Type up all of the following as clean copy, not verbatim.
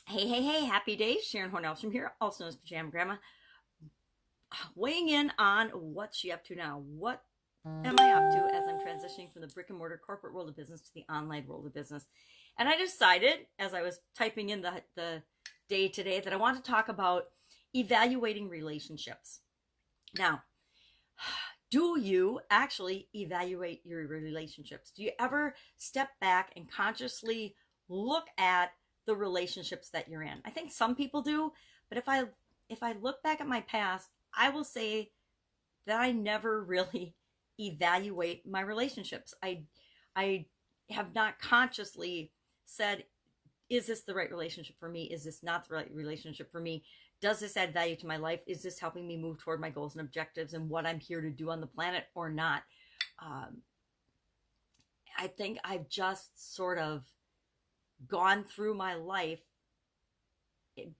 Hey, happy days. Sharon Horne-Ellstrom here, also known as Pajama Grandma, weighing in on what's she up to now. What am I up to as I'm transitioning from the brick and mortar corporate world of business to the online world of business? And I decided, as I was typing in the day today, that I want to talk about evaluating relationships. Now, do you actually evaluate your relationships? Do you ever step back and consciously look at the relationships that you're in? I think some people do, but if I look back at my past, I will say that I never really evaluate my relationships. I have not consciously said, is this the right relationship for me? Is this not the right relationship for me? Does this add value to my life? Is this helping me move toward my goals and objectives and what I'm here to do on the planet or not? Um, I think I've just sort of gone through my life,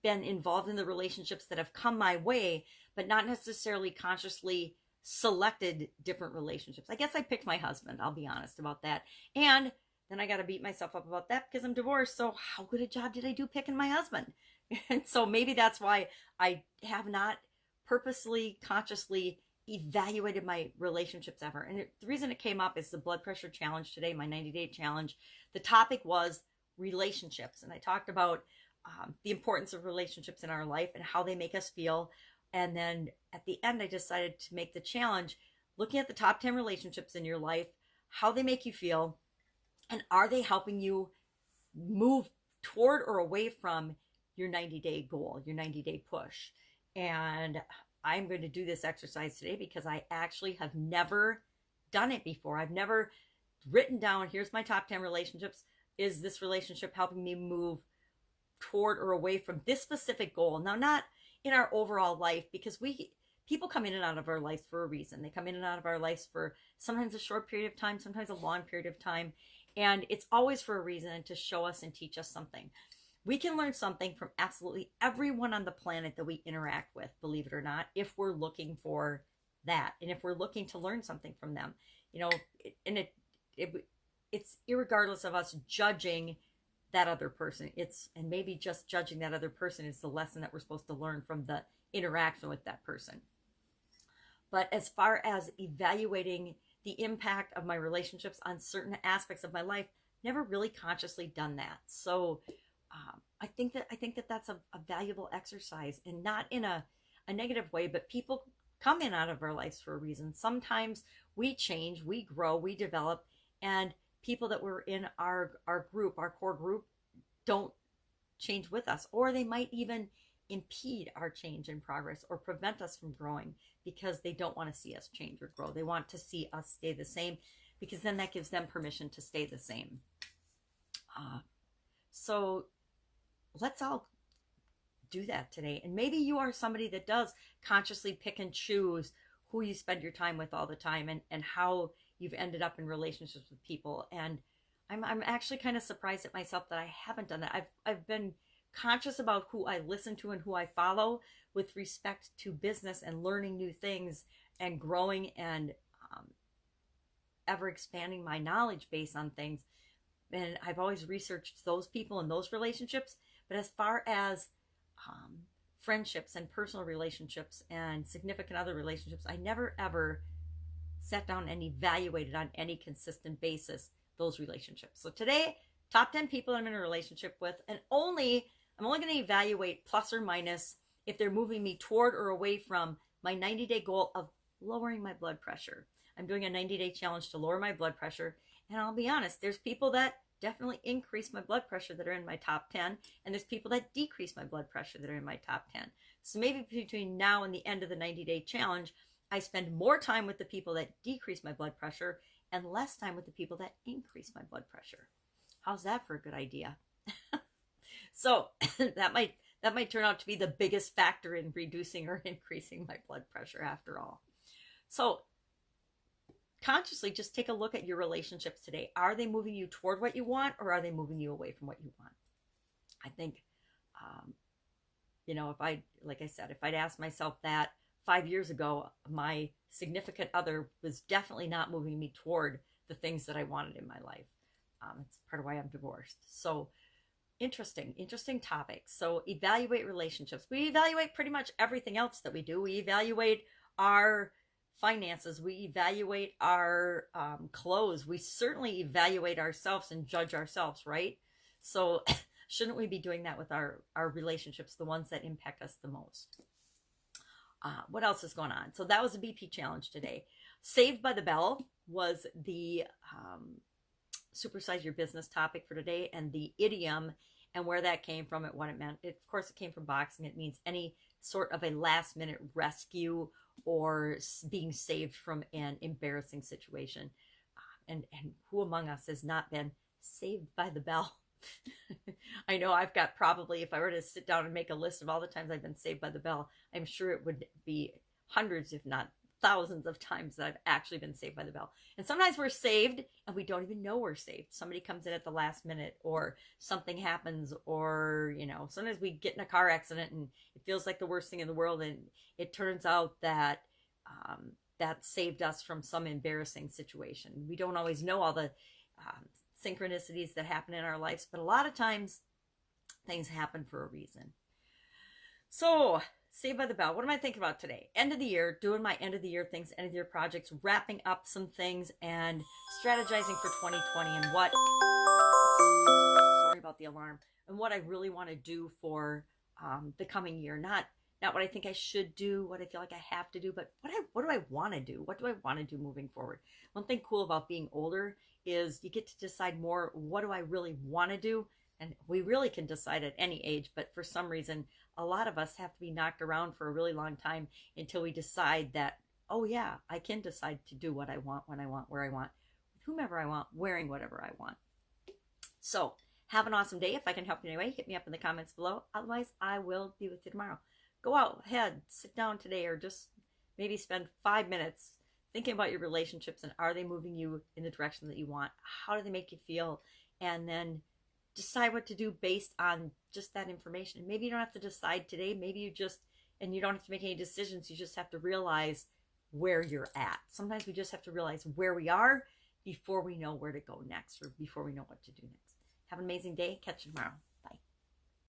been involved in the relationships that have come my way, but not necessarily consciously selected different relationships. I guess I picked my husband. I'll be honest about that. And then I got to beat myself up about that because I'm divorced. So how good a job did I do picking my husband? And so maybe that's why I have not purposely, consciously evaluated my relationships ever. And the reason it came up is the blood pressure challenge today, my 90-day challenge. The topic was relationships. And I talked about the importance of relationships in our life and how they make us feel. And then at the end, I decided to make the challenge looking at the top 10 relationships in your life, how they make you feel, and are they helping you move toward or away from your 90-day goal, your 90-day push. And I'm going to do this exercise today because I actually have never done it before. I've never written down, here's my top 10 relationships. Is this relationship helping me move toward or away from this specific goal? Now, not in our overall life, because people come in and out of our lives for a reason. They come in and out of our lives for sometimes a short period of time, sometimes a long period of time. And it's always for a reason and to show us and teach us something. We can learn something from absolutely everyone on the planet that we interact with, believe it or not, if we're looking for that. And if we're looking to learn something from them, and it's irregardless of us judging that other person. And maybe just judging that other person is the lesson that we're supposed to learn from the interaction with that person. But as far as evaluating the impact of my relationships on certain aspects of my life, never really consciously done that. So I think that that's a valuable exercise, and not in a negative way, but people come in out of our lives for a reason. Sometimes we change, we grow, we develop, and people that were in our group, our core group, don't change with us, or they might even impede our change and progress or prevent us from growing because they don't want to see us change or grow. They want to see us stay the same because then that gives them permission to stay the same. So let's all do that today. And maybe you are somebody that does consciously pick and choose who you spend your time with all the time, and how you've ended up in relationships with people. And I'm actually kind of surprised at myself that I haven't done that. I've been conscious about who I listen to and who I follow with respect to business and learning new things and growing and ever expanding my knowledge base on things. And I've always researched those people and those relationships. But as far as friendships and personal relationships and significant other relationships, I never ever sat down and evaluated on any consistent basis those relationships. So today, top 10 people I'm in a relationship with, and I'm only going to evaluate plus or minus if they're moving me toward or away from my 90-day goal of lowering my blood pressure. I'm doing a 90-day challenge to lower my blood pressure. And I'll be honest, there's people that definitely increase my blood pressure that are in my top 10. And there's people that decrease my blood pressure that are in my top 10. So maybe between now and the end of the 90-day challenge, I spend more time with the people that decrease my blood pressure and less time with the people that increase my blood pressure. How's that for a good idea? So that might turn out to be the biggest factor in reducing or increasing my blood pressure after all. So consciously just take a look at your relationships today. Are they moving you toward what you want, or are they moving you away from what you want? I think, if I'd asked myself that 5 years ago, my significant other was definitely not moving me toward the things that I wanted in my life. It's part of why I'm divorced. So Interesting topic. So evaluate relationships. We evaluate pretty much everything else that we do. We evaluate our finances. We evaluate our clothes. We certainly evaluate ourselves and judge ourselves, right? So shouldn't we be doing that with our relationships, the ones that impact us the most? What else is going on? So that was a BP challenge today. Saved by the Bell was the supersize your business topic for today, and the idiom and where that came from and what it meant. Of course, it came from boxing. It means any sort of a last minute rescue or being saved from an embarrassing situation. And who among us has not been saved by the bell? I know I've got probably, if I were to sit down and make a list of all the times I've been saved by the bell, I'm sure it would be hundreds, if not thousands of times that I've actually been saved by the bell. And sometimes we're saved and we don't even know we're saved. Somebody comes in at the last minute, or something happens, or, sometimes we get in a car accident and it feels like the worst thing in the world. And it turns out that that saved us from some embarrassing situation. We don't always know all the synchronicities that happen in our lives, but a lot of times things happen for a reason. So, Saved by the Bell. What am I thinking about today? End of the year, doing my end of the year things, end of the year projects, wrapping up some things, and strategizing for 2020 and what, sorry about the alarm, and what I really want to do for the coming year. Not what I think I should do, what I feel like I have to do, but what do I want to do? What do I want to do moving forward? One thing cool about being older is you get to decide more, what do I really want to do? And we really can decide at any age, but for some reason, a lot of us have to be knocked around for a really long time until we decide that, oh yeah, I can decide to do what I want, when I want, where I want, with whomever I want, wearing whatever I want. So have an awesome day. If I can help you in any way, hit me up in the comments below. Otherwise, I will be with you tomorrow. Go out ahead, sit down today, or just maybe spend 5 minutes thinking about your relationships, and are they moving you in the direction that you want? How do they make you feel? And then decide what to do based on just that information. Maybe you don't have to decide today. Maybe you don't have to make any decisions. You just have to realize where you're at. Sometimes we just have to realize where we are before we know where to go next, or before we know what to do next. Have an amazing day. Catch you tomorrow.